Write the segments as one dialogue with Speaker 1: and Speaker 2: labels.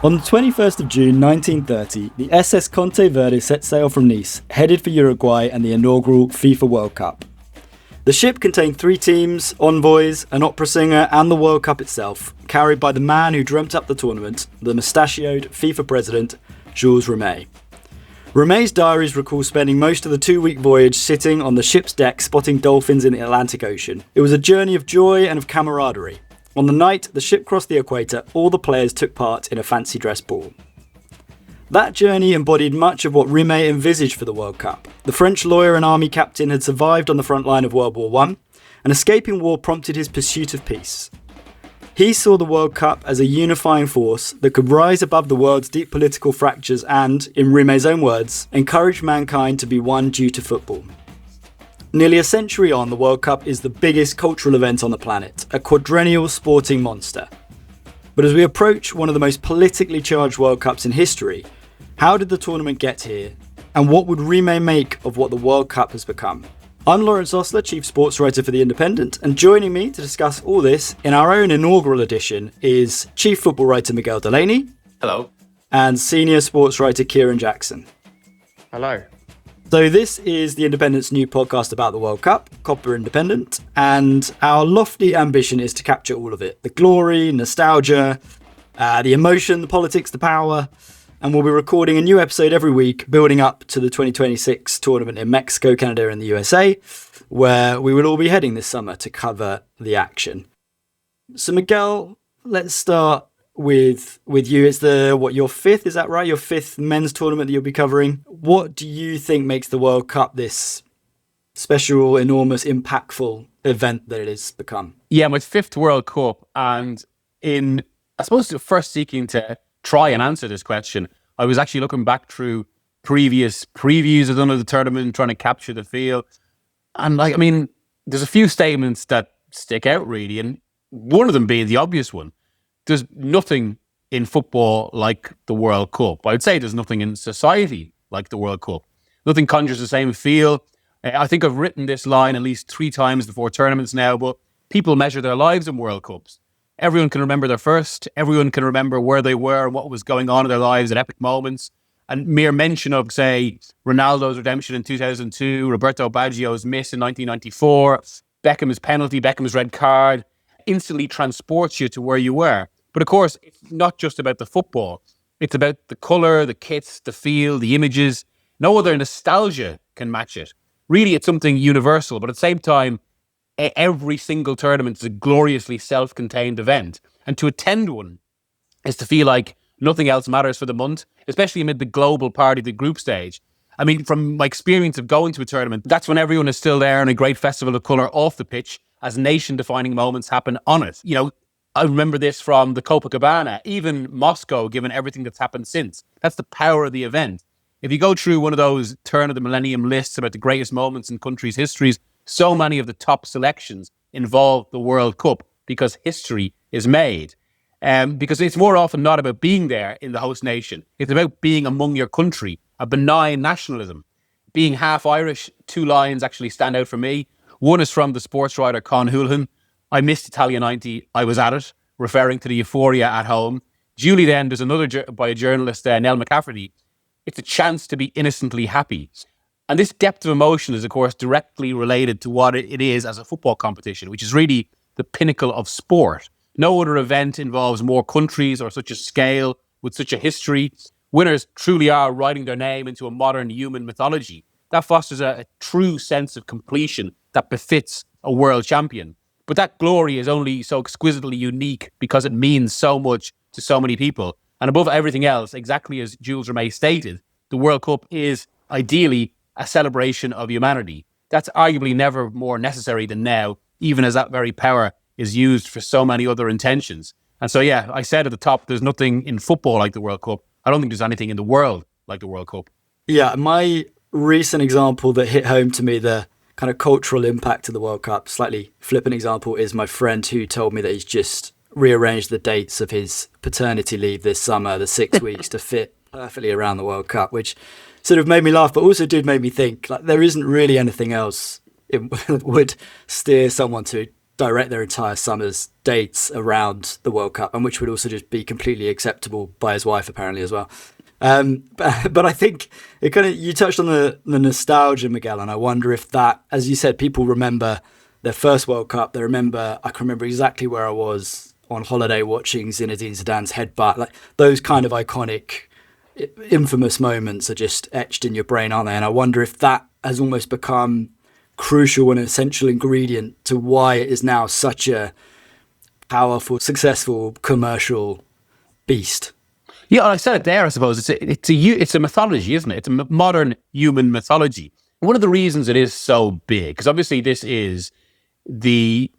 Speaker 1: On the 21st of June 1930, the SS Conte Verde set sail from Nice, headed for Uruguay and the inaugural FIFA World Cup. The ship contained 3 teams, envoys, an opera singer and the World Cup itself, carried by the man who dreamt up the tournament, the mustachioed FIFA president, Jules Rimet. Rimet's diaries recall spending most of the 2-week voyage sitting on the ship's deck spotting dolphins in the Atlantic Ocean. It was a journey of joy and of camaraderie. On the night the ship crossed the equator, all the players took part in a fancy dress ball. That journey embodied much of what Rimet envisaged for the World Cup. The French lawyer and army captain had survived on the front line of World War I, and escaping war prompted his pursuit of peace. He saw the World Cup as a unifying force that could rise above the world's deep political fractures and, in Rimet's own words, encourage mankind to be one due to football. Nearly a century on, the World Cup is the biggest cultural event on the planet, a quadrennial sporting monster. But as we approach one of the most politically charged World Cups in history, how did the tournament get here, and what would Rimet make of what the World Cup has become? I'm Lawrence Osler, Chief Sports Writer for The Independent, and joining me to discuss all this in our own inaugural edition is Chief Football Writer Miguel Delaney.
Speaker 2: Hello.
Speaker 1: And Senior Sports Writer Kieran Jackson.
Speaker 3: Hello.
Speaker 1: So this is The Independent's new podcast about the World Cup, Copa Independent, and our lofty ambition is to capture all of it. The glory, nostalgia, the emotion, the politics, the power, and we'll be recording a new episode every week building up to the 2026 tournament in Mexico, Canada and the USA, where we will all be heading this summer to cover the action. So Miguel, let's start with you. It's your 5th, is that right? Your 5th men's tournament that you'll be covering. What do you think makes the World Cup this special, enormous, impactful event that it has become?
Speaker 2: Yeah, my 5th World Cup, and I suppose first seeking to try and answer this question, I was actually looking back through previous previews I've done of the tournament, trying to capture the feel. And there's a few statements that stick out really, and one of them being the obvious one. There's nothing in football like the World Cup. I would say there's nothing in society like the World Cup. Nothing conjures the same feel. I think I've written this line at least 3 times before tournaments now, but people measure their lives in World Cups. Everyone can remember their first. Everyone can remember where they were and what was going on in their lives at epic moments. And mere mention of, say, Ronaldo's redemption in 2002, Roberto Baggio's miss in 1994, Beckham's penalty, Beckham's red card, instantly transports you to where you were. But of course, it's not just about the football. It's about the colour, the kits, the feel, the images. No other nostalgia can match it. Really, it's something universal, but at the same time, every single tournament is a gloriously self-contained event. And to attend one is to feel like nothing else matters for the month, especially amid the global party, the group stage. I mean, from my experience of going to a tournament, that's when everyone is still there and a great festival of colour off the pitch as nation-defining moments happen on it. I remember this from the Copacabana, even Moscow, given everything that's happened since. That's the power of the event. If you go through one of those turn of the millennium lists about the greatest moments in countries' histories, so many of the top selections involve the World Cup because history is made. Because it's more often not about being there in the host nation. It's about being among your country, a benign nationalism. Being half Irish, 2 lines actually stand out for me. One is from the sports writer Con Houlihan. I missed Italia 90, I was at it, referring to the euphoria at home. Duly then, there's another by a journalist, Nell McCafferty. It's a chance to be innocently happy. And this depth of emotion is, of course, directly related to what it is as a football competition, which is really the pinnacle of sport. No other event involves more countries or such a scale with such a history. Winners truly are writing their name into a modern human mythology. That fosters a true sense of completion that befits a world champion. But that glory is only so exquisitely unique because it means so much to so many people. And above everything else, exactly as Jules Rimet stated, the World Cup is ideally a celebration of humanity. That's arguably never more necessary than now, even as that very power is used for so many other intentions. And so, yeah, I said at the top, there's nothing in football like the World Cup. I don't think there's anything in the world like the World Cup.
Speaker 1: Yeah, my recent example that hit home to me, the kind of cultural impact of the World Cup, slightly flippant example, is my friend who told me that he's just rearranged the dates of his paternity leave this summer, the 6 weeks, to fit perfectly around the World Cup, which sort of made me laugh, but also did make me think, like, there isn't really anything else it would steer someone to direct their entire summer's dates around the World Cup, and which would also just be completely acceptable by his wife apparently as well. But I think it kind of, you touched on the nostalgia, Miguel, and I wonder if that, as you said, people remember their first World Cup. I can remember exactly where I was on holiday watching Zinedine Zidane's headbutt. Like those kind of iconic, infamous moments are just etched in your brain, aren't they? And I wonder if that has almost become crucial and essential ingredient to why it is now such a powerful, successful commercial beast.
Speaker 2: Yeah, I said it there, I suppose. It's a mythology, isn't it? It's a modern human mythology. One of the reasons it is so big, because obviously this is the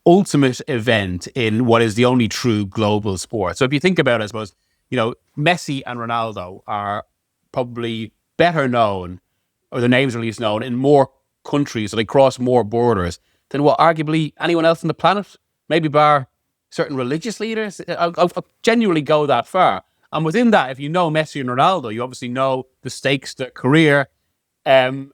Speaker 2: ultimate event in what is the only true global sport. So if you think about it, I suppose, Messi and Ronaldo are probably better known, or their names are at least known, in more countries, so they cross more borders than what arguably anyone else on the planet, maybe bar certain religious leaders. I'll genuinely go that far. And within that, if you know Messi and Ronaldo, you obviously know the stakes, their career, and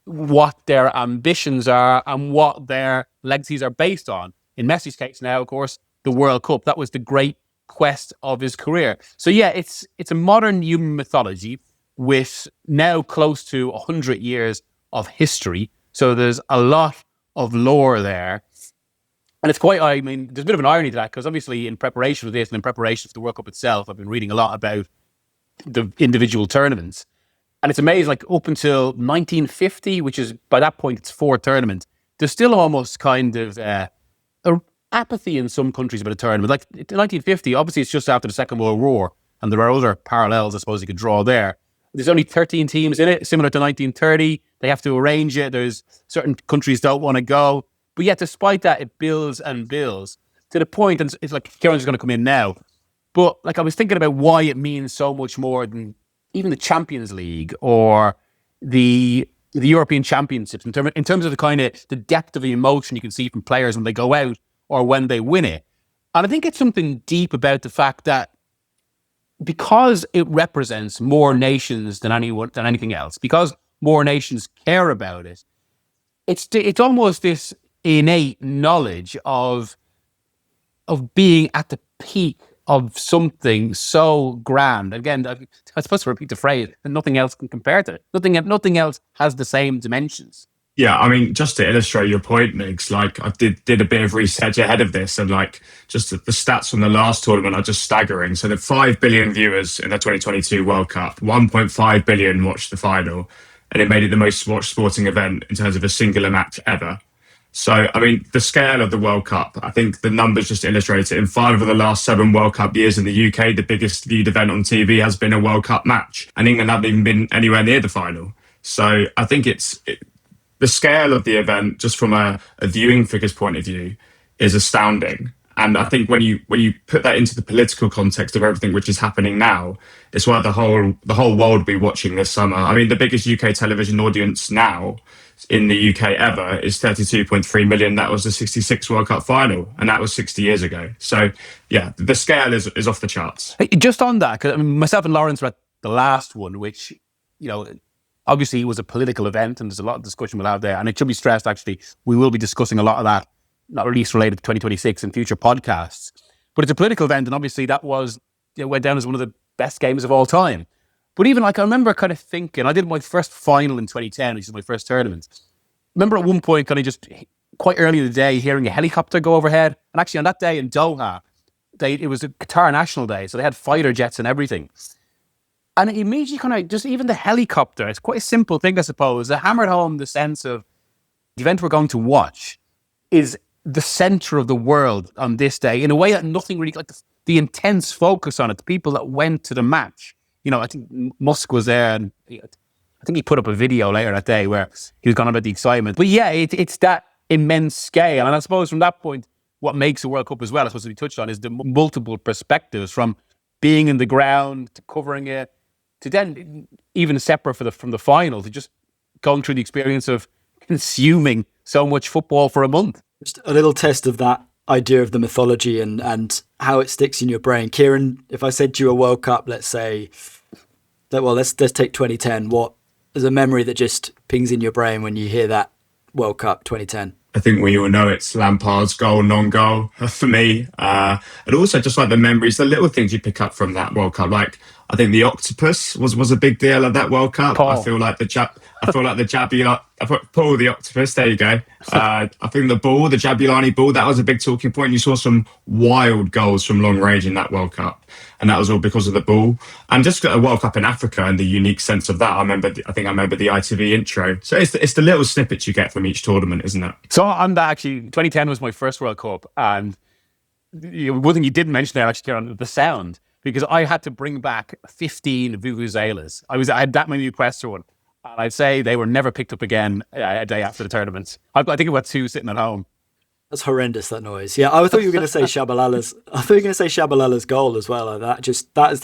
Speaker 2: what their ambitions are and what their legacies are based on. In Messi's case now, of course, the World Cup. That was the great quest of his career. So yeah, it's a modern human mythology with now close to 100 years of history. So there's a lot of lore there. And it's quite, there's a bit of an irony to that, because obviously in preparation for this and in preparation for the World Cup itself, I've been reading a lot about the individual tournaments. And it's amazing, like up until 1950, which is, by that point, it's 4 tournaments, there's still almost kind of apathy in some countries about a tournament. Like in 1950, obviously it's just after the Second World War, and there are other parallels, I suppose, you could draw there. There's only 13 teams in it, similar to 1930. They have to arrange it. There's certain countries don't want to go. But yet, despite that, it builds and builds to the point, and it's like Kieran's going to come in now. But like I was thinking about why it means so much more than even the Champions League or the European Championships in terms of the kind of the depth of the emotion you can see from players when they go out or when they win it. And I think it's something deep about the fact that because it represents more nations than anything else, because more nations care about it, it's almost this innate knowledge of being at the peak of something so grand. Again, I'm supposed to repeat the phrase, and nothing else can compare to it. Nothing else has the same dimensions.
Speaker 3: Yeah, just to illustrate your point, Migs, like I did a bit of research ahead of this, and like just the stats from the last tournament are just staggering. So the 5 billion viewers in the 2022 World Cup, 1.5 billion watched the final, and it made it the most watched sporting event in terms of a singular match ever. So, the scale of the World Cup, I think the numbers just illustrate it. In 5 of the last 7 World Cup years in the UK, the biggest viewed event on TV has been a World Cup match, and England haven't even been anywhere near the final. So I think the scale of the event, just from a viewing figures point of view, is astounding. And I think when you put that into the political context of everything which is happening now, it's why the whole world will be watching this summer. The biggest UK television audience now in the UK ever is 32.3 million. That was the 66 World Cup final, and that was 60 years ago. So yeah, the scale is off the charts.
Speaker 2: Hey, just on that, because myself and Lawrence were at the last one, which, obviously it was a political event, and there's a lot of discussion we'll have there. And it should be stressed, actually, we will be discussing a lot of that, not least related to 2026 in future podcasts. But it's a political event, and obviously that went down as one of the best games of all time. But even I remember kind of thinking, I did my first final in 2010, which is my first tournament. I remember at one point, kind of just quite early in the day, hearing a helicopter go overhead. And actually on that day in Doha, it was a Qatar National Day, so they had fighter jets and everything. And it immediately kind of just even the helicopter, it's quite a simple thing, I suppose. It hammered home the sense of the event we're going to watch is the center of the world on this day in a way that nothing really, like the intense focus on it, the people that went to the match. I think Musk was there, and I think he put up a video later that day where he was going on about the excitement. But yeah, it's that immense scale. And I suppose from that point, what makes the World Cup as well, I suppose to be touched on, is the multiple perspectives from being in the ground to covering it, to then even separate from the final, to just going through the experience of consuming so much football for a month.
Speaker 1: Just a little test of that idea of the mythology and how it sticks in your brain. Kieran, if I said to you a World Cup, let's say, let's take 2010, what is a memory that just pings in your brain when you hear that World Cup 2010?
Speaker 3: I think we all know it's Lampard's goal, non-goal for me. And also just like the memories, the little things you pick up from that World Cup. Like I think the octopus was a big deal at that World Cup. I
Speaker 2: Paul.
Speaker 3: feel like the Jabulani. I put Paul the octopus. There you go. I think the Jabulani ball, that was a big talking point. You saw some wild goals from long range in that World Cup, and that was all because of the ball. And just a World Cup in Africa and the unique sense of that. I think I remember the ITV intro. So it's the little snippets you get from each tournament, isn't it?
Speaker 2: So I'm actually 2010 was my first World Cup, and one thing you didn't mention there actually, Kieran, the sound, because I had to bring back 15 vuvuzelas. I had that many requests for one, and I'd say they were never picked up again a day after the tournament. I think I've got 2 sitting at home.
Speaker 1: That's horrendous, that noise. Yeah, I thought you were going to say Shabalala's goal as well. That is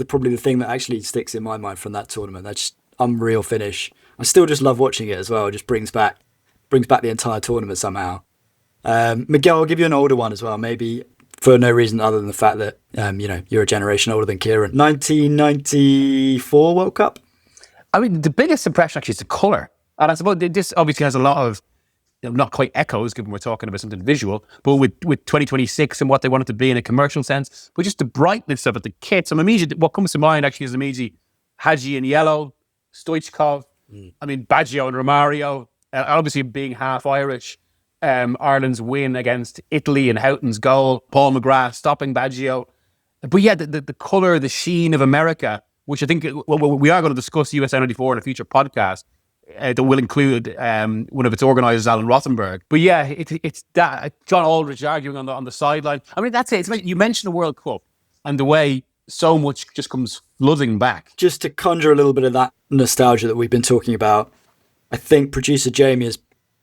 Speaker 1: probably the thing that actually sticks in my mind from that tournament. That's just unreal finish. I still just love watching it as well. It just brings back the entire tournament somehow. Miguel, I'll give you an older one as well, maybe for no reason other than the fact that you're a generation older than Kieran. 1994 World Cup.
Speaker 2: I mean, the biggest impression actually is the colour, and I suppose this obviously has a lot of not quite echoes, given we're talking about something visual, but with 2026 and what they want it to be in a commercial sense, but just the brightness of it, the kits. I'm immediately, what comes to mind actually is immediately Hadji in yellow, Stoichkov, I mean, Baggio and Romario, obviously being half Irish, Ireland's win against Italy and Houghton's goal, Paul McGrath stopping Baggio. But yeah, the colour, the sheen of America, which I think we are going to discuss USA 94 in a future podcast, that will include one of its organisers, Alan Rothenberg. But yeah, it's that John Aldridge arguing on the sideline. I mean, that's it. You mentioned the World Cup and the way so much just comes flooding back.
Speaker 1: Just to conjure a little bit of that nostalgia that we've been talking about, I think producer Jamie has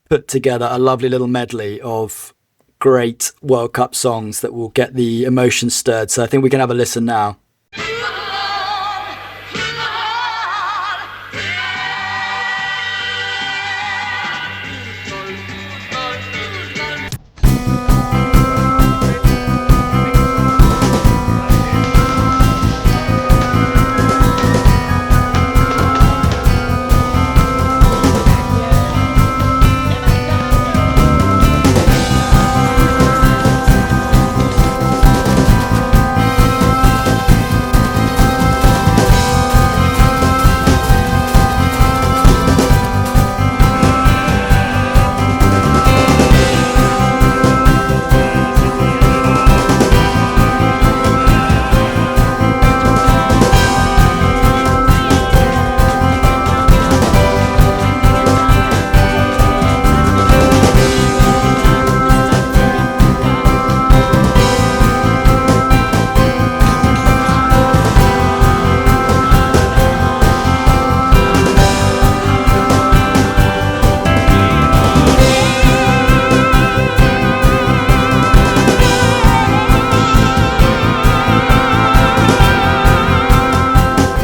Speaker 1: put together a lovely little medley of great World Cup songs that will get the emotions stirred. So I think we can have a listen now.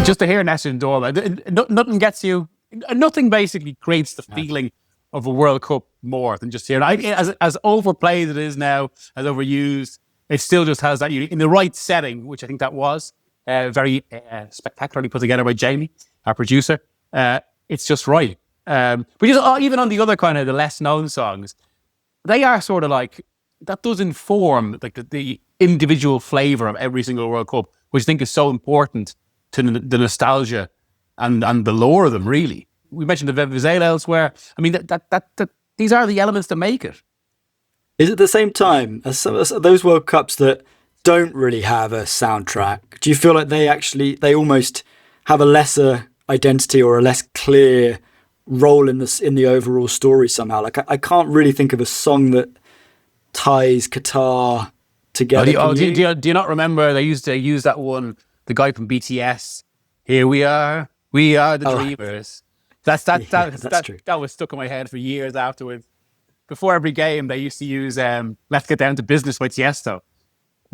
Speaker 2: Just to hear Nessa and Dora, nothing gets you, nothing basically creates the feeling of a World Cup more than just hearing it. As overplayed it is now, as overused, it still just has that in the right setting, which I think that was very spectacularly put together by Jamie, our producer. It's just right. But just, even on the other kind of the less known songs, they are sort of like, that does inform like the individual flavour of every single World Cup, which I think is so important to the nostalgia and the lore of them, really. We mentioned the Vuvuzela elsewhere. I mean, that these are the elements that make it.
Speaker 1: Is it the same time as those World Cups that don't really have a soundtrack? Do you feel like they almost have a lesser identity or a less clear role in the overall story somehow? Like I can't really think of a song that ties Qatar together.
Speaker 2: Do you not remember they used to use that one? The guy from BTS, here we are the Dreamers. That's true. That was stuck in my head for years afterwards. Before every game, they used to use Let's Get Down to Business by Tiesto.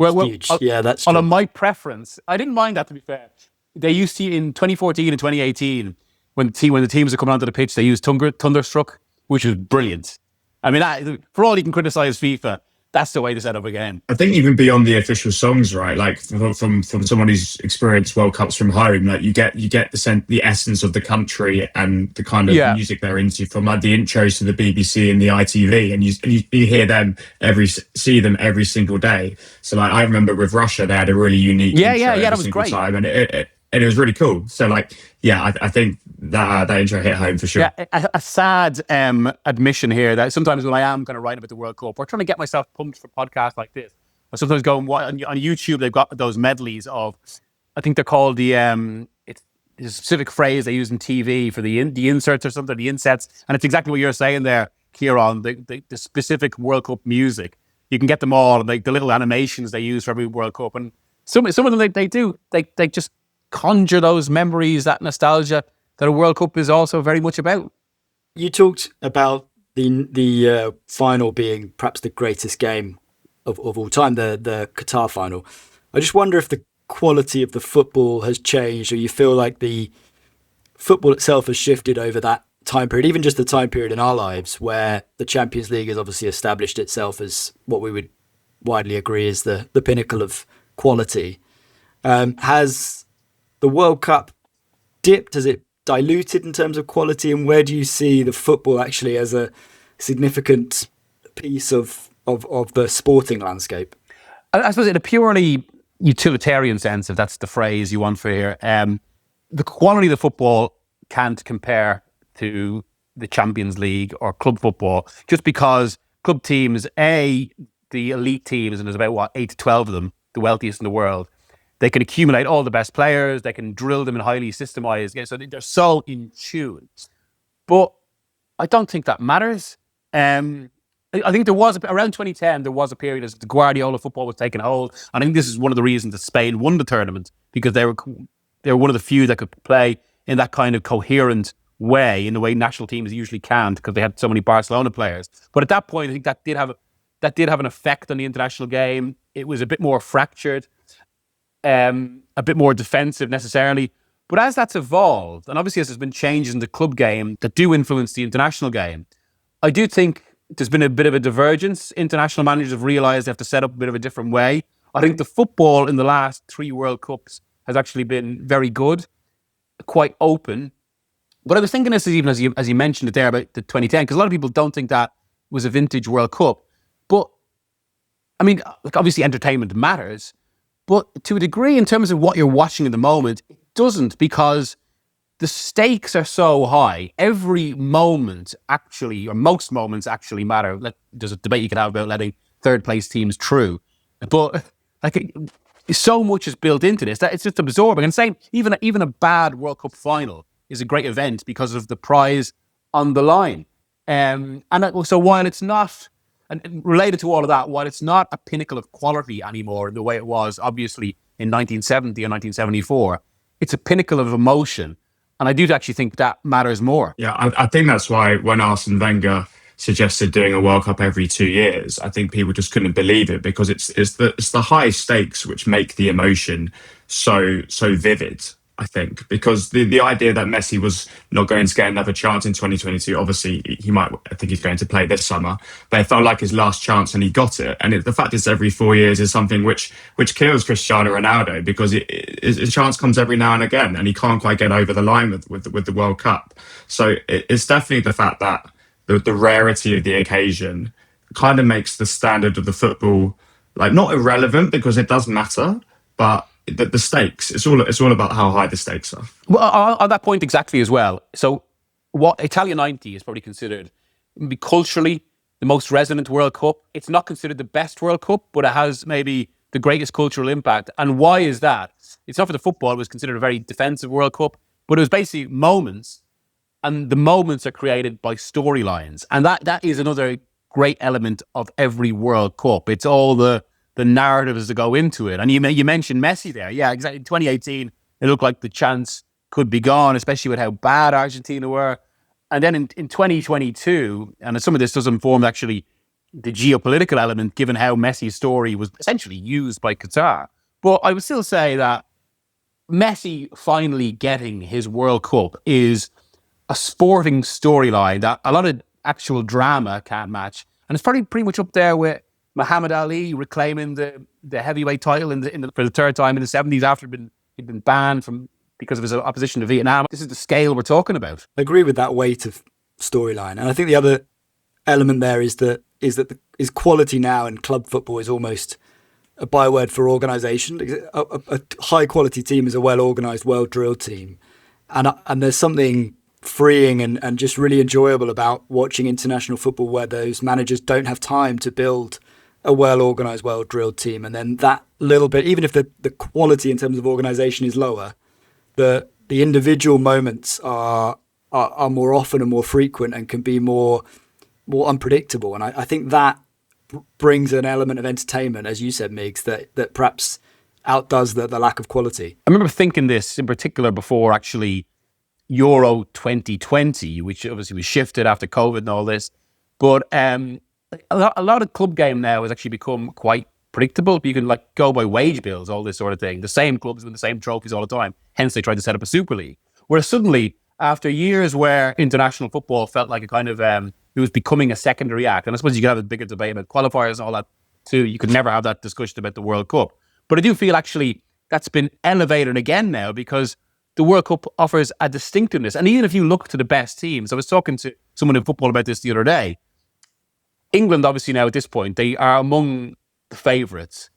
Speaker 1: Huge. Yeah, that's true.
Speaker 2: On my preference, I didn't mind that, to be fair. They used to, in 2014 and 2018, when the teams are coming onto the pitch, they used Thunderstruck, which was brilliant. I mean, for all you can criticise FIFA, that's the way to set up a game.
Speaker 3: I think even beyond the official songs, right? Like from someone who's experienced World Cups from home, like you get the essence of the country and the kind of
Speaker 2: Yeah.
Speaker 3: music they're into, from like the intros to the BBC and the ITV, and you hear them see them every single day. So like I remember with Russia, they had a really unique intro
Speaker 2: That was great
Speaker 3: time, and it was really cool. So like, yeah, I think that intro hit home for sure.
Speaker 2: Yeah, a sad admission here that sometimes when I am kind of writing about the World Cup or trying to get myself pumped for podcasts like this, I sometimes go and on YouTube. They've got those medleys of, I think they're called the it's a specific phrase they use in TV for the inserts or something, the insets, and it's exactly what you're saying there, Kieran. The specific World Cup music, you can get them all, like the little animations they use for every World Cup, and some of them they just conjure those memories, that nostalgia that a World Cup is also very much about.
Speaker 1: You talked about the final being perhaps the greatest game of all time, the Qatar final. I just wonder if the quality of the football has changed, or you feel like the football itself has shifted over that time period, even just the time period in our lives where the Champions League has obviously established itself as what we would widely agree is the pinnacle of quality. Has the World Cup dipped? Has it diluted in terms of quality? And where do you see the football actually as a significant piece of the sporting landscape?
Speaker 2: I suppose in a purely utilitarian sense, if that's the phrase you want for here, the quality of the football can't compare to the Champions League or club football, just because club teams, the elite teams, and there's about 8 to 12 of them, the wealthiest in the world, they can accumulate all the best players, they can drill them in highly systemized games, so they're so in tune. But I don't think that matters. I think there was, around 2010, there was a period as the Guardiola football was taking hold. I think this is one of the reasons that Spain won the tournament, because they were one of the few that could play in that kind of coherent way, in the way national teams usually can't, because they had so many Barcelona players. But at that point, I think that did have an effect on the international game. It was a bit more fractured, a bit more defensive necessarily. But as that's evolved, and obviously as there's been changes in the club game that do influence the international game, I do think there's been a bit of a divergence. International managers have realised they have to set up a bit of a different way. I think the football in the last 3 World Cups has actually been very good, quite open. But I was thinking this even as you mentioned it there about the 2010, because a lot of people don't think that was a vintage World Cup. But, I mean, obviously entertainment matters, but to a degree, in terms of what you're watching at the moment, it doesn't, because the stakes are so high. Every moment actually, or most moments actually matter. There's a debate you can have about letting third place teams through, but so much is built into this that it's just absorbing. And same, even a bad World Cup final is a great event because of the prize on the line. So while it's not, and related to all of that, while it's not a pinnacle of quality anymore the way it was obviously in 1970 or 1974, it's a pinnacle of emotion. And I do actually think that matters more.
Speaker 3: Yeah, I think that's why when Arsene Wenger suggested doing a World Cup every 2 years, I think people just couldn't believe it, because it's the high stakes which make the emotion so vivid. I think, because the idea that Messi was not going to get another chance in 2022, obviously I think he's going to play this summer, but it felt like his last chance and he got it. And the fact it's every 4 years is something which kills Cristiano Ronaldo, because his chance comes every now and again and he can't quite get over the line with the World Cup. So it's definitely the fact that the rarity of the occasion kind of makes the standard of the football like not irrelevant, because it does matter, but the stakes, it's all about how high the stakes are.
Speaker 2: Well, on that point exactly as well. So what Italia 90 is probably considered culturally the most resonant World Cup. It's not considered the best World Cup, but it has maybe the greatest cultural impact. And why is that? It's not for the football. It was considered a very defensive World Cup, but it was basically moments, and the moments are created by storylines. And that is another great element of every World Cup. It's all the narratives that go into it. And you mentioned Messi there. Yeah, exactly. In 2018, it looked like the chance could be gone, especially with how bad Argentina were. And then in 2022, and some of this does inform actually the geopolitical element, given how Messi's story was essentially used by Qatar. But I would still say that Messi finally getting his World Cup is a sporting storyline that a lot of actual drama can't match. And it's probably pretty much up there with Muhammad Ali reclaiming the heavyweight title for the third time in the 70s after he'd been banned because of his opposition to Vietnam. This is the scale we're talking about.
Speaker 1: I agree with that weight of storyline, and I think the other element there is quality now in club football is almost a byword for organisation. A high quality team is a well organised, well drilled team, and there's something freeing and just really enjoyable about watching international football where those managers don't have time to build a well organised, well drilled team, and then that little bit, even if the quality in terms of organisation is lower, the individual moments are more often and more frequent and can be more unpredictable, and I think that brings an element of entertainment, as you said, Migs, that perhaps outdoes the lack of quality.
Speaker 2: I remember thinking this in particular before actually Euro 2020, which obviously was shifted after COVID and all this. But a lot of club game now has actually become quite predictable. You can go by wage bills, all this sort of thing. The same clubs win the same trophies all the time. Hence, they tried to set up a Super League. Whereas suddenly, after years where international football felt like a kind of it was becoming a secondary act, and I suppose you could have a bigger debate about qualifiers and all that too. You could never have that discussion about the World Cup. But I do feel actually that's been elevated again now because the World Cup offers a distinctiveness. And even if you look to the best teams, I was talking to someone in football about this the other day. England, obviously now at this point, they are among the favourites.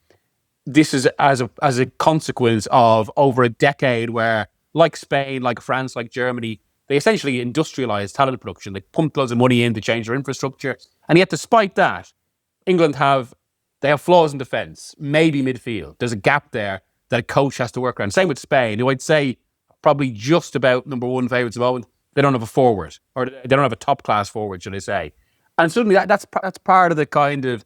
Speaker 2: This is as a consequence of over a decade where, like Spain, like France, like Germany, they essentially industrialised talent production. They pumped loads of money in to change their infrastructure. And yet, despite that, England have flaws in defence, maybe midfield. There's a gap there that a coach has to work around. Same with Spain, who I'd say probably just about number one favourites at the moment. They don't have a forward, or they don't have a top-class forward, should I say. And suddenly that's part of the kind of,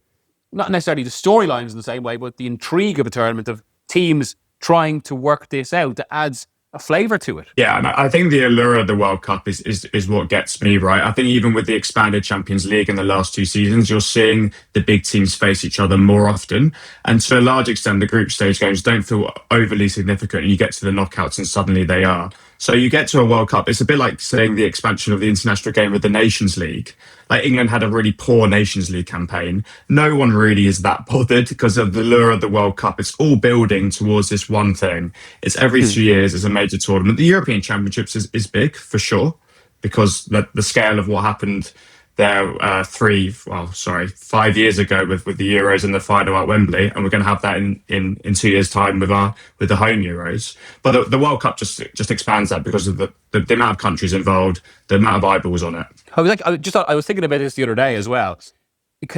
Speaker 2: not necessarily the storylines in the same way, but the intrigue of a tournament of teams trying to work this out that adds a flavour to it.
Speaker 3: Yeah, and I think the allure of the World Cup is what gets me, right? I think even with the expanded Champions League in the last 2 seasons, you're seeing the big teams face each other more often. And to a large extent, the group stage games don't feel overly significant. You get to the knockouts and suddenly they are. So you get to a World Cup, it's a bit like saying the expansion of the international game with the Nations League. Like England had a really poor Nations League campaign. No one really is that bothered because of the lure of the World Cup. It's all building towards this one thing. It's every 2 years as a major tournament. The European Championships is big for sure because the scale of what happened there 5 years ago with the Euros and the final at Wembley, and we're going to have that in 2 years' time with the home Euros. But the World Cup just expands that because of the amount of countries involved, the amount of eyeballs on it.
Speaker 2: I was thinking about this the other day as well.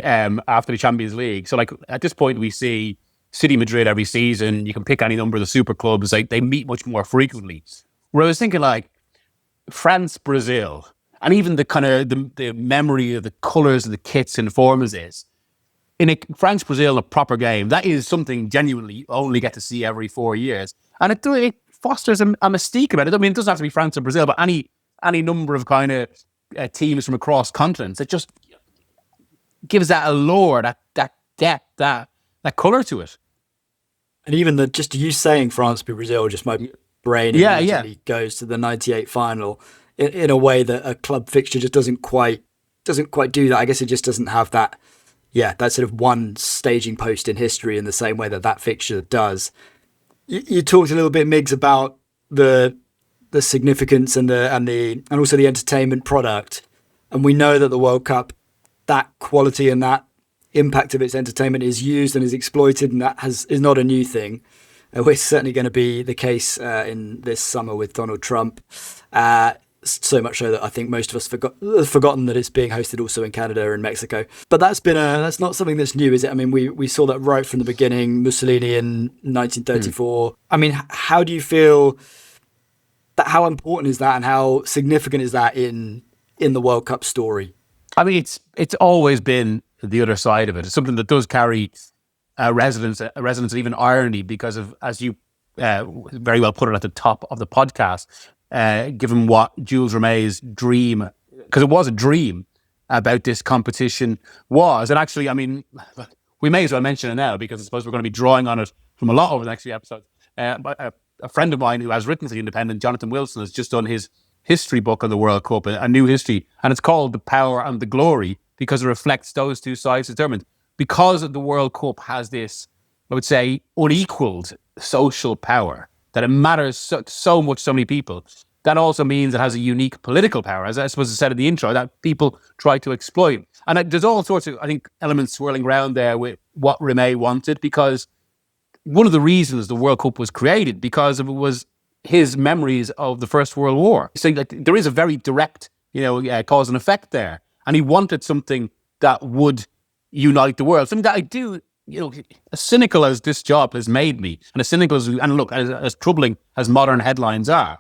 Speaker 2: After the Champions League, so at this point we see City Madrid every season. You can pick any number of the super clubs. They meet much more frequently. Where I was thinking France, Brazil. And even the kind of the memory of the colours of the kits and forms is in France-Brazil, a proper game, that is something genuinely you only get to see every 4 years. And it fosters a mystique about it. I mean, it doesn't have to be France or Brazil, but any number of kind of teams from across continents. It just gives that allure, that depth, that colour to it.
Speaker 1: And even just you saying France-Brazil, just my brain immediately goes to the 98 final. In a way that a club fixture just doesn't quite do that. I guess it just doesn't have that sort of one staging post in history in the same way that fixture does. You talked a little bit, Migs, about the significance and also the entertainment product, and we know that the World Cup, that quality and that impact of its entertainment is used and is exploited, and that is not a new thing. It's certainly going to be the case in this summer with Donald Trump. So much so that I think most of us have forgotten that it's being hosted also in Canada and Mexico. But that's not something that's new, is it? I mean, we saw that right from the beginning, Mussolini in 1934. I mean, how do you feel that, how important is that and how significant is that in the World Cup story?
Speaker 2: I mean, it's always been the other side of it. It's something that does carry a resonance of even irony because of, as you very well put it at the top of the podcast, given what Jules Rimet's dream, because it was a dream about this competition was. And actually, I mean, we may as well mention it now because I suppose we're going to be drawing on it from a lot over the next few episodes. But a friend of mine who has written for The Independent, Jonathan Wilson, has just done his history book on the World Cup, a new history, and it's called The Power and the Glory because it reflects those two sides of the tournament. because the World Cup has this, I would say, unequaled social power, that it matters so much to so many people. That also means it has a unique political power, as I suppose I said in the intro, that people try to exploit. And there's all sorts of, I think, elements swirling around there with what Rimet wanted, because one of the reasons the World Cup was created, because it was his memories of the First World War. So like, there is a very direct, cause and effect there. And he wanted something that would unite the world. Something that I do, as cynical as this job has made me, and as cynical as troubling as modern headlines are,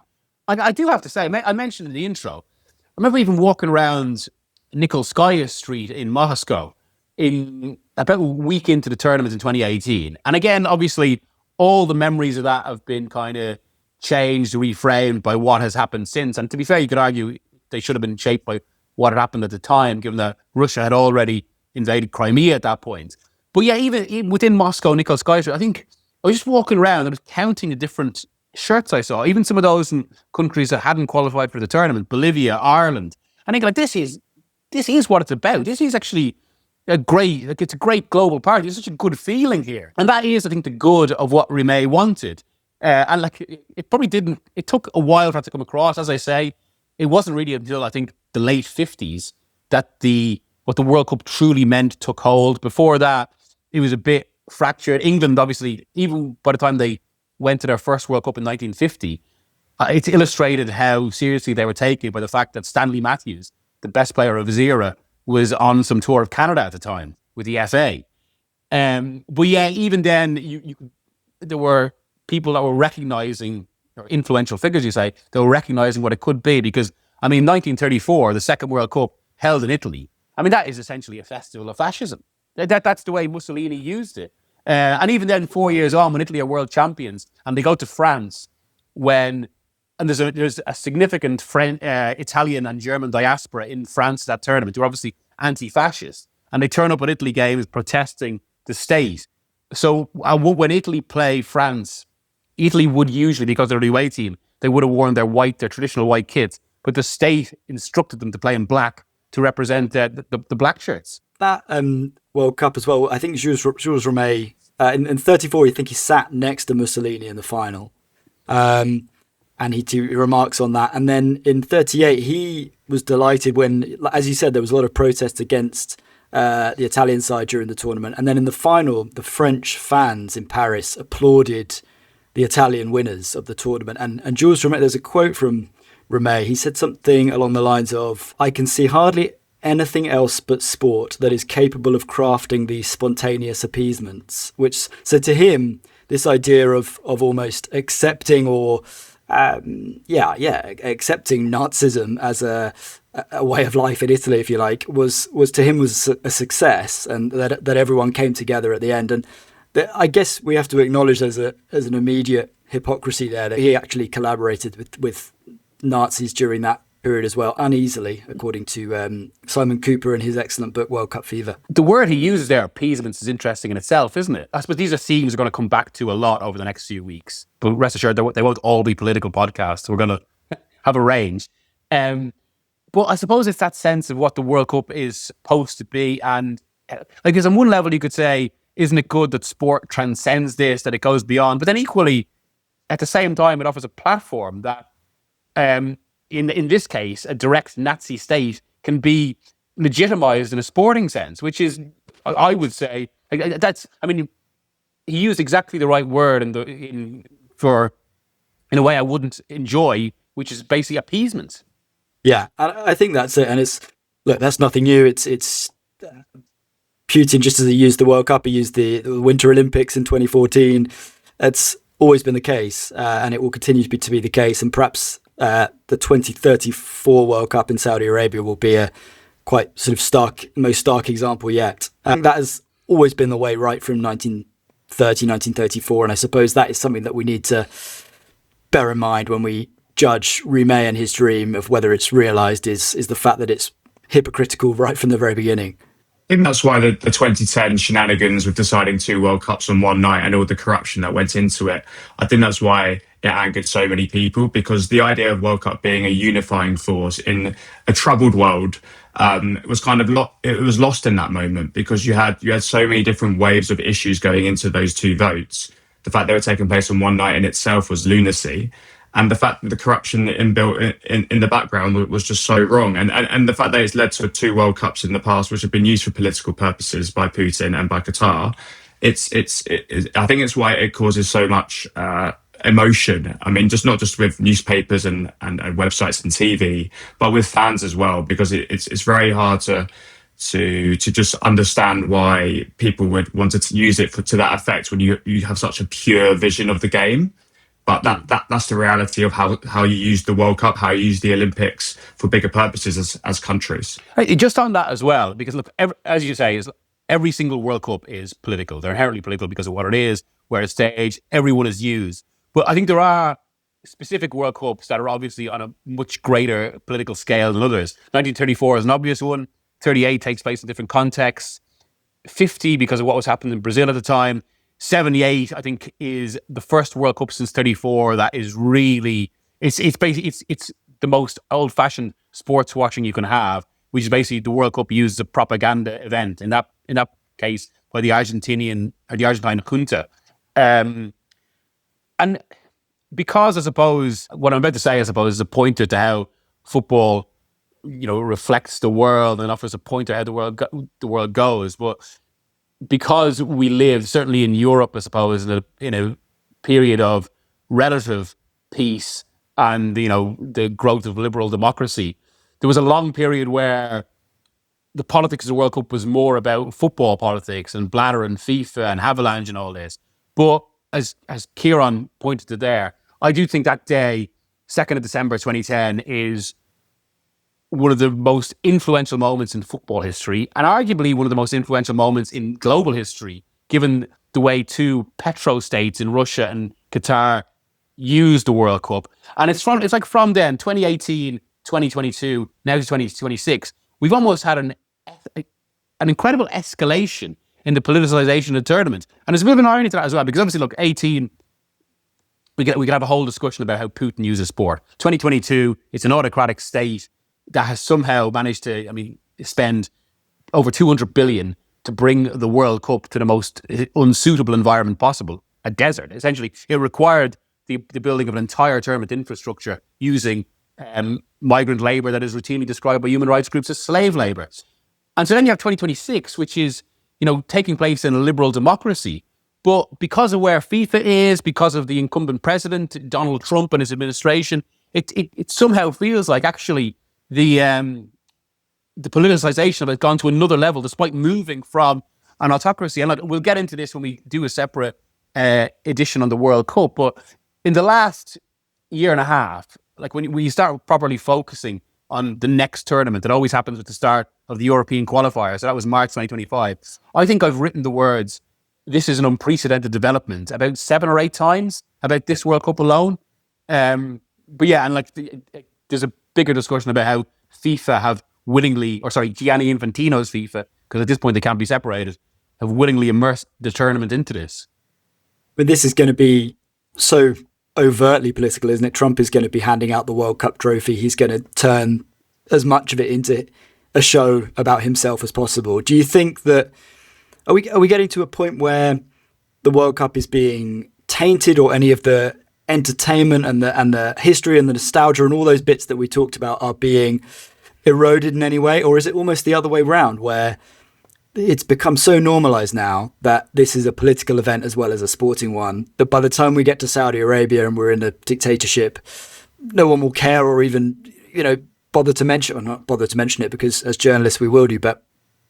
Speaker 2: I do have to say, I mentioned in the intro, I remember even walking around Nikolskaya Street in Moscow in about a week into the tournament in 2018. And again, obviously, all the memories of that have been kind of changed, reframed by what has happened since. And to be fair, you could argue they should have been shaped by what had happened at the time, given that Russia had already invaded Crimea at that point. But yeah, even within Moscow, Nikolskaya Street, I think I was just walking around and I was counting the different shirts I saw, even some of those in countries that hadn't qualified for the tournament, Bolivia, Ireland. I think this is what it's about. This is actually it's a great global party. There's such a good feeling here. And that is, I think, the good of what Rimet wanted. And it probably didn't, it took a while for it to come across. As I say, it wasn't really until I think the late 50s that what the World Cup truly meant took hold. Before that, it was a bit fractured. England, obviously, even by the time they went to their first World Cup in 1950, it's illustrated how seriously they were taken by the fact that Stanley Matthews, the best player of his era, was on some tour of Canada at the time with the FA. But yeah, even then, there were people that were recognising, or influential figures, you say, they were recognising what it could be. Because, 1934, the Second World Cup held in Italy, that is essentially a festival of fascism. That's the way Mussolini used it. And even then, 4 years on, when Italy are world champions and they go to France, and there's a significant Italian and German diaspora in France that tournament, who are obviously anti-fascist, and they turn up at Italy games protesting the state. So when Italy play France, Italy would usually, because they're the away team, they would have worn their traditional white kits, but the state instructed them to play in black to represent the black shirts.
Speaker 1: That World Cup as well, I think Jules Rimet, in 34, I think he sat next to Mussolini in the final. And he remarks on that. And then in 38, he was delighted when, as you said, there was a lot of protest against the Italian side during the tournament. And then in the final, the French fans in Paris applauded the Italian winners of the tournament. And Jules Rimet, there's a quote from Rimet. He said something along the lines of, "I can see hardly anything else but sport that is capable of crafting these spontaneous appeasements." So to him, this idea of almost accepting or accepting Nazism as a way of life in Italy, if you like, was to him was a success, and that everyone came together at the end. And I guess we have to acknowledge there's an immediate hypocrisy there, that he actually collaborated with Nazis during that period as well, uneasily, according to Simon Cooper in his excellent book World Cup Fever.
Speaker 2: The word he uses there, appeasements, is interesting in itself, isn't it? I suppose these are themes we're going to come back to a lot over the next few weeks. But rest assured, they won't all be political podcasts. We're going to have a range. But I suppose it's that sense of what the World Cup is supposed to be. And because on one level you could say, isn't it good that sport transcends this, that it goes beyond? But then equally, at the same time, it offers a platform that in this case, a direct Nazi state can be legitimized in a sporting sense, which is, I would say, he used exactly the right word in a way I wouldn't enjoy, which is basically appeasement.
Speaker 1: Yeah, and I think that's it. And that's nothing new. It's Putin, just as he used the World Cup, he used the Winter Olympics in 2014. It's always been the case, and it will continue to be the case. And perhaps the 2034 World Cup in Saudi Arabia will be a quite sort of most stark example yet. And that has always been the way right from 1930, 1934. And I suppose that is something that we need to bear in mind when we judge Rimet and his dream of whether it's realised, is the fact that it's hypocritical right from the very beginning.
Speaker 3: I think that's why the 2010 shenanigans with deciding 2 World Cups on one night and all the corruption that went into it, I think that's why it angered so many people, because the idea of World Cup being a unifying force in a troubled world it was kind of it was lost in that moment because you had so many different waves of issues going into those two votes. The fact they were taking place on one night in itself was lunacy, and the fact that the corruption inbuilt in the background was just so wrong. And the fact that it's led to two World Cups in the past, which have been used for political purposes by Putin and by Qatar, I think it's why it causes so much emotion. I mean, just not just with newspapers and websites and TV, but with fans as well, because it's very hard to just understand why people would want to use it to that effect when you have such a pure vision of the game. But that's the reality of how you use the World Cup, how you use the Olympics for bigger purposes as countries.
Speaker 2: Right, just on that as well, because look, as you say, every single World Cup is political. They're inherently political because of what it is, where it's staged, everyone is used. But I think there are specific World Cups that are obviously on a much greater political scale than others. 1934 is an obvious one. 38 takes place in different contexts. 50 because of what was happening in Brazil at the time. 78, I think, is the first World Cup since 34 that is really, it's basically, it's the most old-fashioned sports watching you can have, which is basically the World Cup used as a propaganda event, in that case, by the Argentine junta. And because, I suppose, what I'm about to say, I suppose, is a pointer to how football, reflects the world and offers a pointer how the world goes. But because we live, certainly in Europe, I suppose, in a period of relative peace and, the growth of liberal democracy, there was a long period where the politics of the World Cup was more about football politics and Bladder and FIFA and Havelange and all this. But as Kieran pointed to there, I do think that day, 2nd of December 2010, is one of the most influential moments in football history, and arguably one of the most influential moments in global history, given the way two petro-states in Russia and Qatar used the World Cup. And it's like from then, 2018, 2022, now to 2026, we've almost had an incredible escalation in the politicization of the tournament. And there's a bit of an irony to that as well, because obviously, look, 18, we could have a whole discussion about how Putin uses sport. 2022, it's an autocratic state that has somehow managed to, spend over 200 billion to bring the World Cup to the most unsuitable environment possible, a desert. Essentially, it required the building of an entire tournament infrastructure using migrant labour that is routinely described by human rights groups as slave labour. And so then you have 2026, which is, taking place in a liberal democracy. But because of where FIFA is, because of the incumbent president, Donald Trump and his administration, it somehow feels like actually the politicization of it gone to another level, despite moving from an autocracy. And we'll get into this when we do a separate edition on the World Cup. But in the last year and a half, like when you start properly focusing on the next tournament, it always happens at the start of the European qualifier. So that was March 2025. I think I've written the words, "This is an unprecedented development," about 7 or 8 times about this World Cup alone. But yeah, and there's a bigger discussion about how FIFA have willingly, Gianni Infantino's FIFA, because at this point they can't be separated, have willingly immersed the tournament into this.
Speaker 1: But this is going to be so overtly political, isn't it? Trump is going to be handing out the World Cup trophy. He's going to turn as much of it into a show about himself as possible. Do you think that, are we getting to a point where the World Cup is being tainted, or any of the entertainment and the history and the nostalgia and all those bits that we talked about are being eroded in any way? Or is it almost the other way around, where it's become so normalized now that this is a political event as well as a sporting one, that by the time we get to Saudi Arabia and we're in a dictatorship, no one will care or even, bother to mention, or not bother to mention it, because as journalists we will do, but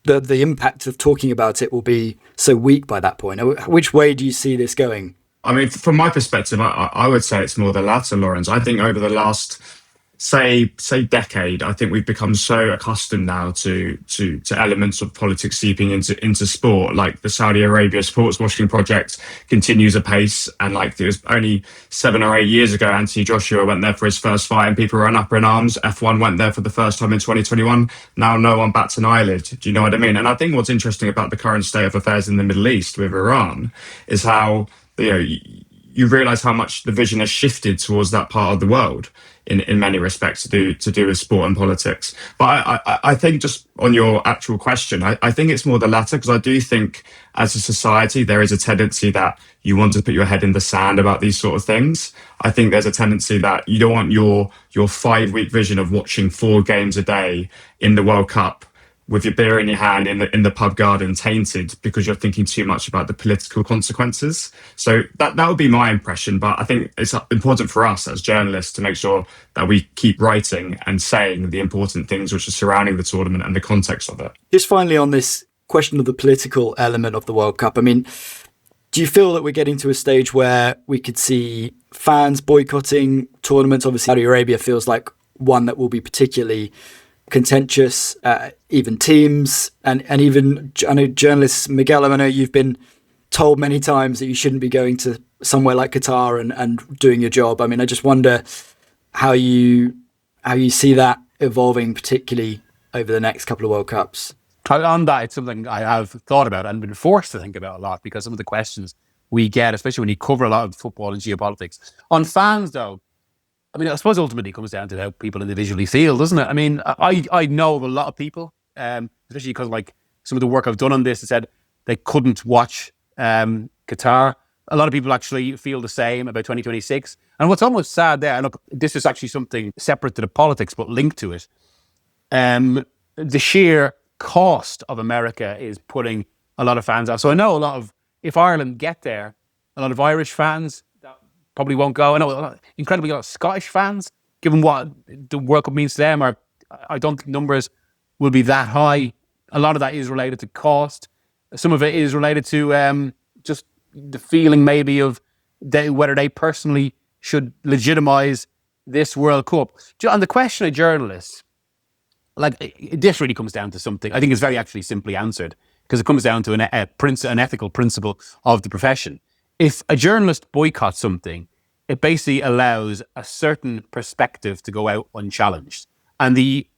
Speaker 1: the impact of talking about it will be so weak by that point. Which way do you see this going?
Speaker 3: I mean, from my perspective, I would say it's more the latter, Lawrence. I think over the last, say decade, I think we've become so accustomed now to elements of politics seeping into sport. Like the Saudi Arabia sports washing project continues apace, and it was only 7 or 8 years ago, Anthony Joshua went there for his first fight and people ran up in arms. F1 went there for the first time in 2021. Now no one bats an eyelid. Do you know what I mean? And I think what's interesting about the current state of affairs in the Middle East with Iran is how you realize how much the vision has shifted towards that part of the world in many respects to do with sport and politics. But I think, just on your actual question, I think it's more the latter, because I do think as a society there is a tendency that you want to put your head in the sand about these sort of things. I think there's a tendency that you don't want your 5-week vision of watching 4 games a day in the World Cup with your beer in your hand in the pub garden tainted because you're thinking too much about the political consequences. So that would be my impression. But I think it's important for us as journalists to make sure that we keep writing and saying the important things which are surrounding the tournament and the context of it.
Speaker 1: Just finally on this question of the political element of the World Cup, I mean, do you feel that we're getting to a stage where we could see fans boycotting tournaments? Obviously, Saudi Arabia feels like one that will be particularly contentious, even teams, and even, I know journalists, Miguel, I know you've been told many times that you shouldn't be going to somewhere like Qatar and doing your job. I mean, I just wonder how you see that evolving, particularly over the next couple of World Cups.
Speaker 2: On that, it's something I have thought about and been forced to think about a lot, because some of the questions we get, especially when you cover a lot of football and geopolitics. On fans, though, I mean, I suppose ultimately it comes down to how people individually feel, doesn't it? I mean, I know of a lot of people, especially because like some of the work I've done on this, has said they couldn't watch Qatar. A lot of people actually feel the same about 2026. And what's almost sad there, and look, this is actually something separate to the politics, but linked to it. The sheer cost of America is putting a lot of fans out. So I know if Ireland get there, a lot of Irish fans probably won't go. I know a lot of Scottish fans, given what the World Cup means to them, I don't think numbers will be that high. A lot of that is related to cost. Some of it is related to just the feeling maybe of whether they personally should legitimize this World Cup. On the question of journalists, this really comes down to something I think is very actually simply answered, because it comes down to an ethical principle of the profession. If a journalist boycotts something, it basically allows a certain perspective to go out unchallenged. And the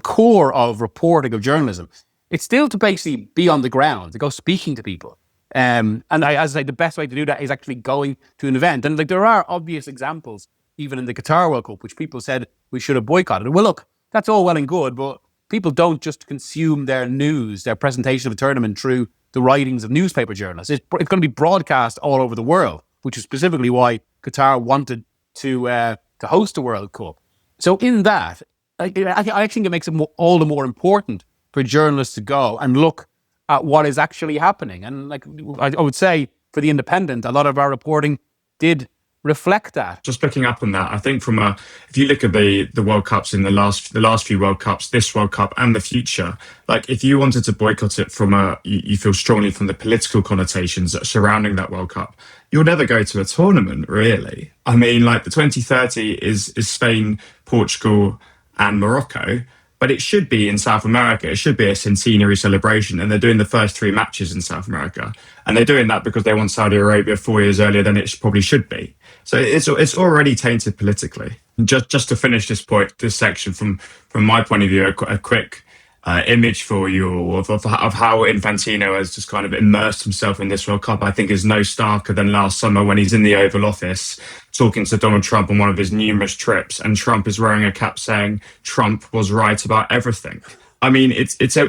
Speaker 2: core of reporting of journalism, it's still to basically be on the ground, to go speaking to people. And as I say, the best way to do that is actually going to an event. And there are obvious examples, even in the Qatar World Cup, which people said we should have boycotted. Well, look, that's all well and good, but people don't just consume their news, their presentation of a tournament through the writings of newspaper journalists. It's going to be broadcast all over the world, which is specifically why Qatar wanted to host the World Cup. So in that, I think it makes it all the more important for journalists to go and look at what is actually happening. And I would say for the Independent, a lot of our reporting did reflect that.
Speaker 3: Just picking up on that, I think if you look at the World Cups in the last few World Cups, this World Cup and the future, if you wanted to boycott it from you feel strongly from the political connotations surrounding that World Cup, you'll never go to a tournament, really. I mean, the 2030 is Spain, Portugal and Morocco, but it should be in South America. It should be a centenary celebration, and they're doing the first 3 matches in South America. And they're doing that because they want Saudi Arabia 4 years earlier than it probably should be. So it's already tainted politically. Just to finish this section from my point of view, a quick image for you of how Infantino has just kind of immersed himself in this World Cup, I think is no starker than last summer when he's in the Oval Office talking to Donald Trump on one of his numerous trips, and Trump is wearing a cap saying Trump was right about everything. I mean,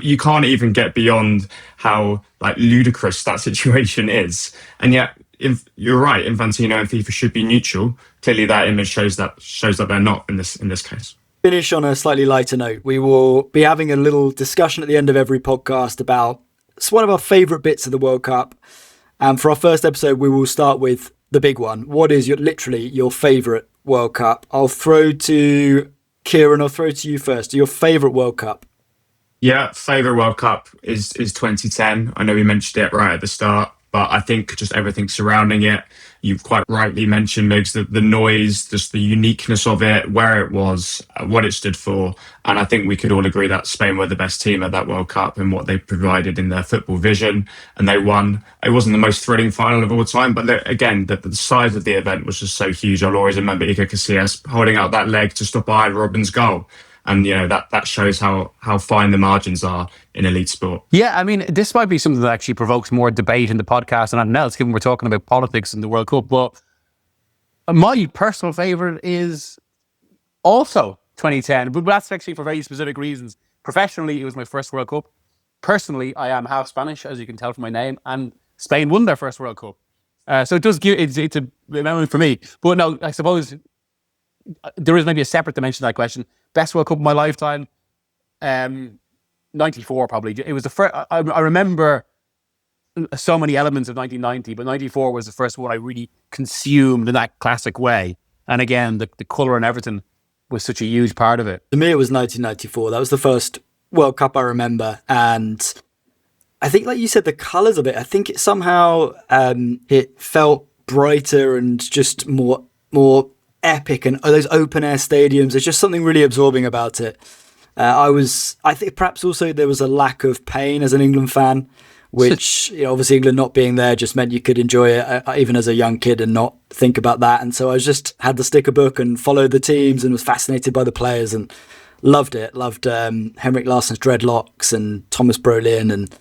Speaker 3: you can't even get beyond how ludicrous that situation is, and yet you're right. Infantino and FIFA should be neutral. Clearly, that image shows that they're not in this case.
Speaker 1: Finish on a slightly lighter note. We will be having a little discussion at the end of every podcast about one of our favourite bits of the World Cup. And for our first episode, we will start with the big one. What is your favourite World Cup? I'll throw to Kieran. I'll throw to you first. Your favourite World Cup?
Speaker 3: Yeah, favourite World Cup is 2010. I know we mentioned it right at the start, but I think just everything surrounding it. You've quite rightly mentioned, Migs, the noise, just the uniqueness of it, where it was, what it stood for. And I think we could all agree that Spain were the best team at that World Cup and what they provided in their football vision. And they won. It wasn't the most thrilling final of all time, but again, the size of the event was just so huge. I'll always remember Iker Casillas holding out that leg to stop Arjen Robben's goal. And, that shows how fine the margins are in elite sport.
Speaker 2: Yeah, I mean, this might be something that actually provokes more debate in the podcast and nothing else, given we're talking about politics and the World Cup. But My personal favourite is also 2010, but that's actually for very specific reasons. Professionally, it was my first World Cup. Personally, I am half Spanish, as you can tell from my name, and Spain won their first World Cup. So it does give it's a memory for me. But no, I suppose there is maybe a separate dimension to that question. Best World Cup of my lifetime, 94 probably. It was the first. I remember so many elements of 1990, but 94 was the first one I really consumed in that classic way. And again, the colour and everything was such a huge part of it.
Speaker 1: To me, it was 1994. That was the first World Cup I remember. And I think, like you said, the colours of it, I think it somehow it felt brighter and just more epic. And those open-air stadiums, there's just something really absorbing about it. I think perhaps also there was a lack of pain as an England fan, which obviously England not being there just meant you could enjoy it even as a young kid and not think about that. And so I just had the sticker book and followed the teams and was fascinated by the players and loved it. Loved Henrik Larsson's dreadlocks and Thomas Brolin and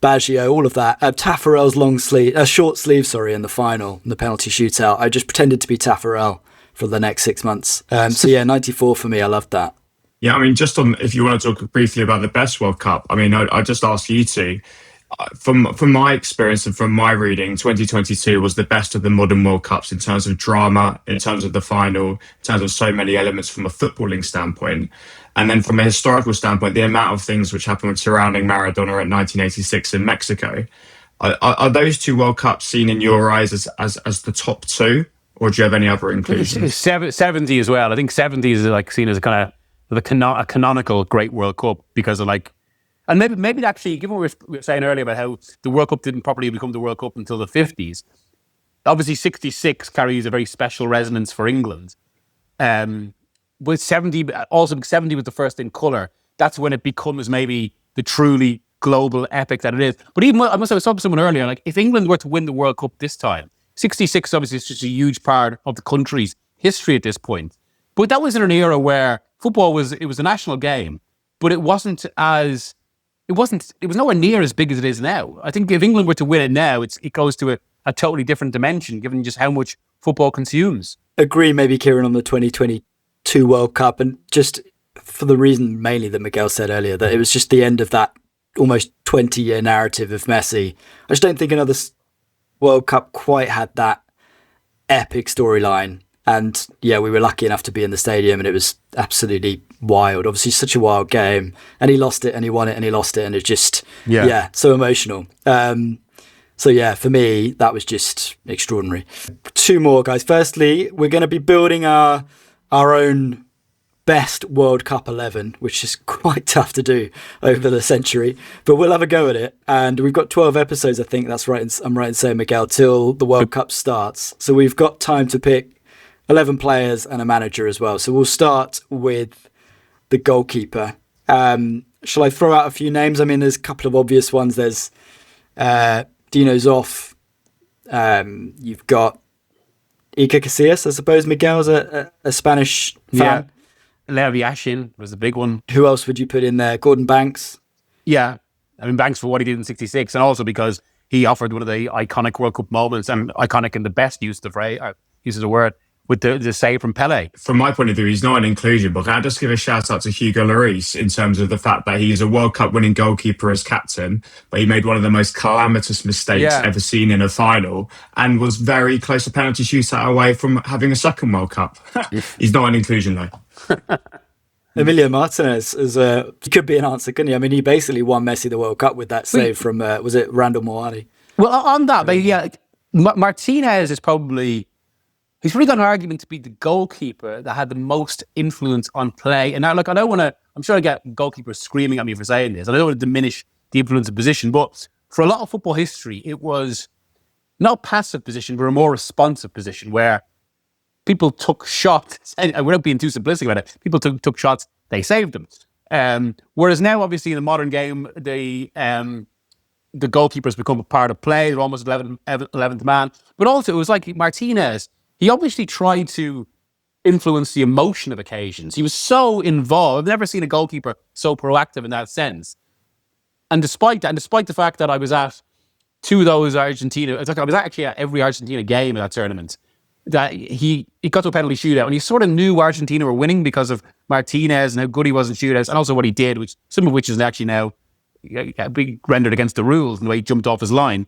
Speaker 1: Baggio, all of that. Taffarel's short sleeve, in the final, in the penalty shootout. I just pretended to be Taffarel for the next 6 months. 94 for me, I loved that.
Speaker 3: Yeah, I mean, just on, if you want to talk briefly about the best World Cup, I mean, I just ask you two. From my experience and from my reading, 2022 was the best of the modern World Cups in terms of drama, in terms of the final, in terms of so many elements from a footballing standpoint. And then from a historical standpoint, the amount of things which happened surrounding Maradona in 1986 in Mexico. Are those two World Cups seen in your eyes as the top two? Or do you have any other inclusions?
Speaker 2: 70 as well. I think 70 is like seen as a kind of a canonical great World Cup because of and maybe actually, given what we were saying earlier about how the World Cup didn't properly become the World Cup until the 50s, obviously 66 carries a very special resonance for England. But 70 was the first in colour. That's when it becomes maybe the truly global epic that it is. But even, I must have talked to someone earlier, like if England were to win the World Cup this time, 66 obviously is just a huge part of the country's history at this point. But that was in an era where football was a national game, but it was nowhere near as big as it is now. I think if England were to win it now, it goes to a totally different dimension, given just how much football consumes.
Speaker 1: Agree, maybe, Kieran, on the 2022 World Cup, and just for the reason mainly that Miguel said earlier, that it was just the end of that almost 20-year narrative of Messi. I just don't think another World Cup quite had that epic storyline. And yeah, we were lucky enough to be in the stadium and it was absolutely wild. Obviously such a wild game, and he lost it and he won it and he lost it, and it's just, so emotional. So yeah, for me, that was just extraordinary. Two more, guys. Firstly, we're going to be building our own best World Cup 11, which is quite tough to do over the century, but we'll have a go at it. And we've got 12 episodes, I think that's right. I'm right in saying, Miguel, till the World Cup starts. So we've got time to pick 11 players and a manager as well. So we'll start with the goalkeeper. Shall I throw out a few names? I mean, there's a couple of obvious ones. There's Dino Zoff. You've got Iker Casillas, I suppose. Miguel's a Spanish fan.
Speaker 2: Yeah, Leo Yashin was the big one.
Speaker 1: Who else would you put in there? Gordon Banks?
Speaker 2: Yeah, I mean, Banks for what he did in 66, and also because he offered one of the iconic World Cup moments, and iconic in the best use of the word, with the save from Pele.
Speaker 3: From my point of view, he's not an inclusion, but can I just give a shout out to Hugo Lloris in terms of the fact that he's a World Cup winning goalkeeper as captain, but he made one of the most calamitous mistakes ever seen in a final and was very close to penalty shootout away from having a second World Cup. He's not an inclusion though.
Speaker 1: Emilio Martinez could be an answer, couldn't he? I mean, he basically won Messi the World Cup with that save from, was it Randall Moani?
Speaker 2: Well, on that, Martinez is probably... He's really got an argument to be the goalkeeper that had the most influence on play. And now, look, I don't want to... I'm sure I get goalkeepers screaming at me for saying this. I don't want to diminish the influence of position, but for a lot of football history, it was not a passive position, but a more responsive position where people took shots, and without being too simplistic about it, people took shots, they saved them. Whereas now, obviously, in the modern game, the goalkeepers become a part of play. They're almost 11th man. But also, it was like Martinez... He obviously tried to influence the emotion of occasions. He was so involved. I've never seen a goalkeeper so proactive in that sense. And despite the fact that I was at two of those Argentina... I was actually at every Argentina game in that tournament. that he got to a penalty shootout, and he sort of knew Argentina were winning because of Martinez and how good he was in shootouts, and also what he did, which some of which is actually now being rendered against the rules, and the way he jumped off his line,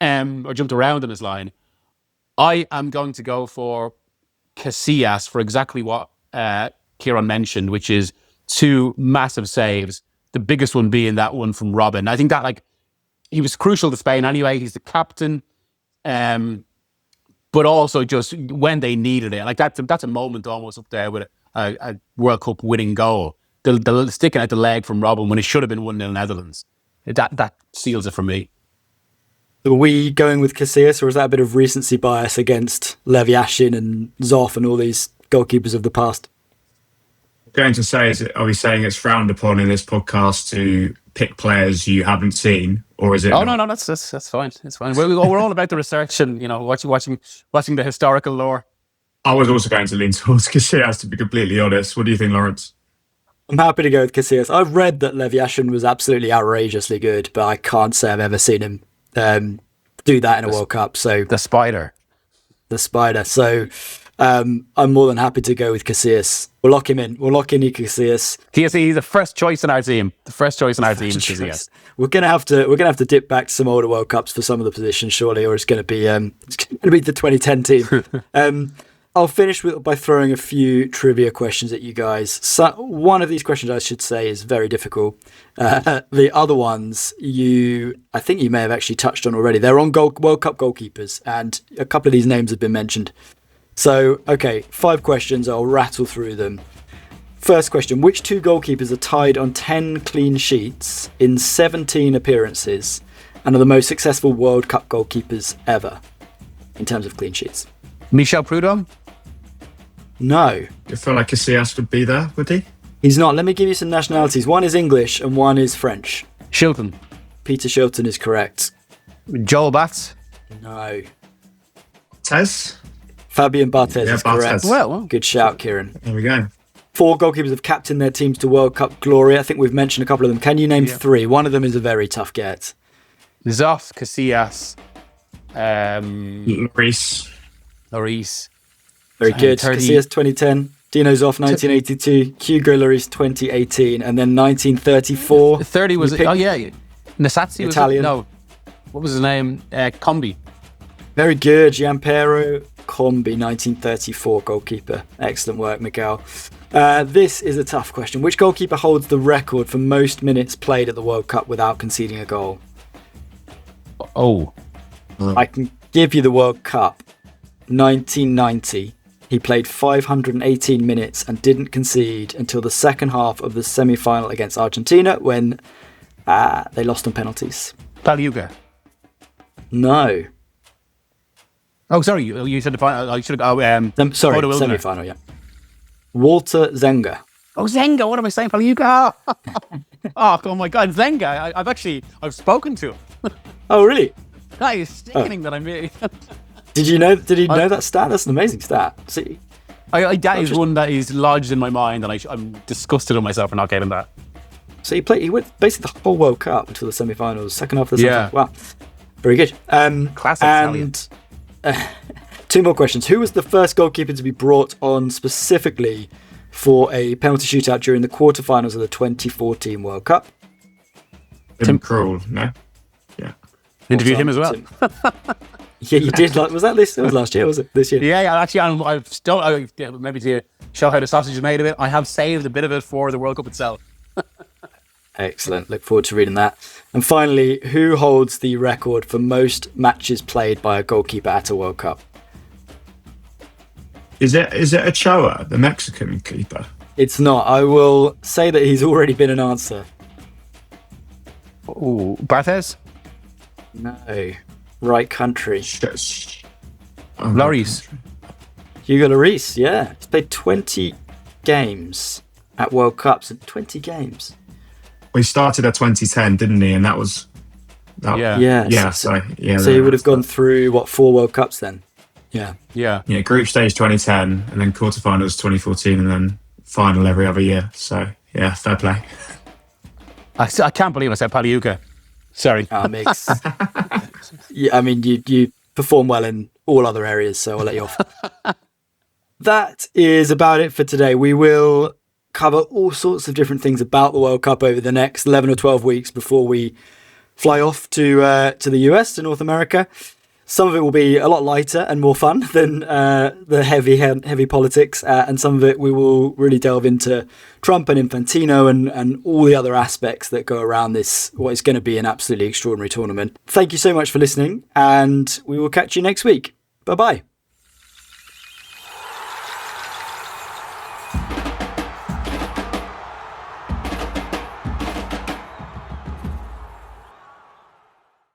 Speaker 2: or jumped around on his line. I am going to go for Casillas for exactly what Kieran mentioned, which is 2 massive saves. The biggest one being that one from Robin. I think that he was crucial to Spain anyway. He's the captain, but also just when they needed it. Like that's a moment almost up there with a World Cup winning goal. The sticking out the leg from Robin when it should have been 1-0 Netherlands. That seals it for me.
Speaker 1: Are we going with Casillas, or is that a bit of recency bias against Levi Yashin and Zoff and all these goalkeepers of the past?
Speaker 3: Going to say, are we saying it's frowned upon in this podcast to pick players you haven't seen, or is it?
Speaker 2: Oh, no, that's fine. It's fine. We're all about the research and watching the historical lore.
Speaker 3: I was also going to lean towards Casillas, to be completely honest. What do you think, Lawrence?
Speaker 1: I'm happy to go with Casillas. I've read that Levi Yashin was absolutely outrageously good, but I can't say I've ever seen him do that in a World Cup. So
Speaker 2: the spider.
Speaker 1: So I'm more than happy to go with Casillas. We'll lock him in. We'll lock in Casillas.
Speaker 2: He's the first choice in our team. The first choice in our team is Casillas.
Speaker 1: We're gonna have to dip back to some older World Cups for some of the positions, surely, or it's gonna be the 2010 team. I'll finish by throwing a few trivia questions at you guys. So, one of these questions, I should say, is very difficult. The other ones, I think you may have actually touched on already. They're on World Cup goalkeepers, and a couple of these names have been mentioned. So, okay, 5 questions. I'll rattle through them. First question, which 2 goalkeepers are tied on 10 clean sheets in 17 appearances and are the most successful World Cup goalkeepers ever in terms of clean sheets?
Speaker 2: Michel Prudhomme?
Speaker 1: No.
Speaker 3: I feel like Casillas would be there, would he?
Speaker 1: He's not. Let me give you some nationalities. One is English and one is French.
Speaker 2: Shilton.
Speaker 1: Peter Shilton is correct.
Speaker 2: Joel Batz?
Speaker 1: No.
Speaker 3: Tez?
Speaker 1: Fabian Barthez is correct.
Speaker 2: Well,
Speaker 1: good shout, Kieran.
Speaker 3: There we go.
Speaker 1: 4 goalkeepers have captained their teams to World Cup glory. I think we've mentioned a couple of them. Can you name 3? One of them is a very tough get.
Speaker 2: Zoff, Casillas,
Speaker 3: Lloris.
Speaker 1: Very good. Casillas 2010, Dino Zoff 1982, Hugo Lloris 2018, and then 1934.
Speaker 2: 30 was Nasazzi was
Speaker 1: Italian.
Speaker 2: No, what was his name? Combi.
Speaker 1: Very good. Gianpiero Combi, 1934 goalkeeper. Excellent work, Miguel. This is a tough question. Which goalkeeper holds the record for most minutes played at the World Cup without conceding a goal?
Speaker 2: Oh.
Speaker 1: I can give you the World Cup. 1990. He played 518 minutes and didn't concede until the second half of the semi-final against Argentina when they lost on penalties.
Speaker 2: Pagliuca.
Speaker 1: No.
Speaker 2: Oh, sorry. You said the final. I should have.
Speaker 1: Sorry, semi-final. Yeah. Walter Zenga.
Speaker 2: Oh, Zenga. What am I saying? Pagliuca. Oh my God, Zenga. I've spoken to him.
Speaker 1: Oh, really?
Speaker 2: That is sickening that I'm really.
Speaker 1: Did he know that stat? That's an amazing stat. See,
Speaker 2: that is one that is lodged in my mind, and I'm disgusted with myself for not getting that.
Speaker 1: So he went basically the whole World Cup until the semi-finals, second half of the
Speaker 2: semi-finals.
Speaker 1: Wow, very good.
Speaker 2: Classic
Speaker 1: and 2 more questions. Who was the first goalkeeper to be brought on specifically for a penalty shootout during the quarterfinals of the 2014 World Cup?
Speaker 3: Tim Krul, no? Yeah.
Speaker 2: Interviewed him as well.
Speaker 1: Yeah, you did. Was that this? It was last year, was it? This year?
Speaker 2: Yeah. Actually, maybe to show how the sausage is made of it, I have saved a bit of it for the World Cup itself.
Speaker 1: Excellent. Look forward to reading that. And finally, who holds the record for most matches played by a goalkeeper at a World Cup?
Speaker 3: Is it Ochoa, the Mexican keeper?
Speaker 1: It's not. I will say that he's already been an answer.
Speaker 2: Oh, Barthez?
Speaker 1: No. Right country.
Speaker 2: Lloris.
Speaker 1: Hugo Lloris, yeah. He's played 20 games at World Cups. 20 games.
Speaker 3: Well, he started at 2010, didn't he? And that was... So
Speaker 1: he would have gone through, 4 World Cups then? Yeah.
Speaker 2: Yeah.
Speaker 3: Yeah, group stage 2010, and then quarterfinals 2014, and then final every other year. So, yeah, fair play.
Speaker 2: I can't believe I said Pagliuca. Sorry.
Speaker 1: Mix. Yeah, I mean, you perform well in all other areas, so I'll let you off. That is about it for today. We will cover all sorts of different things about the World Cup over the next 11 or 12 weeks before we fly off to the US, to North America. Some of it will be a lot lighter and more fun than the heavy politics, and some of it we will really delve into Trump and Infantino and all the other aspects that go around this, what is going to be an absolutely extraordinary tournament. Thank you so much for listening, and we will catch you next week. Bye-bye.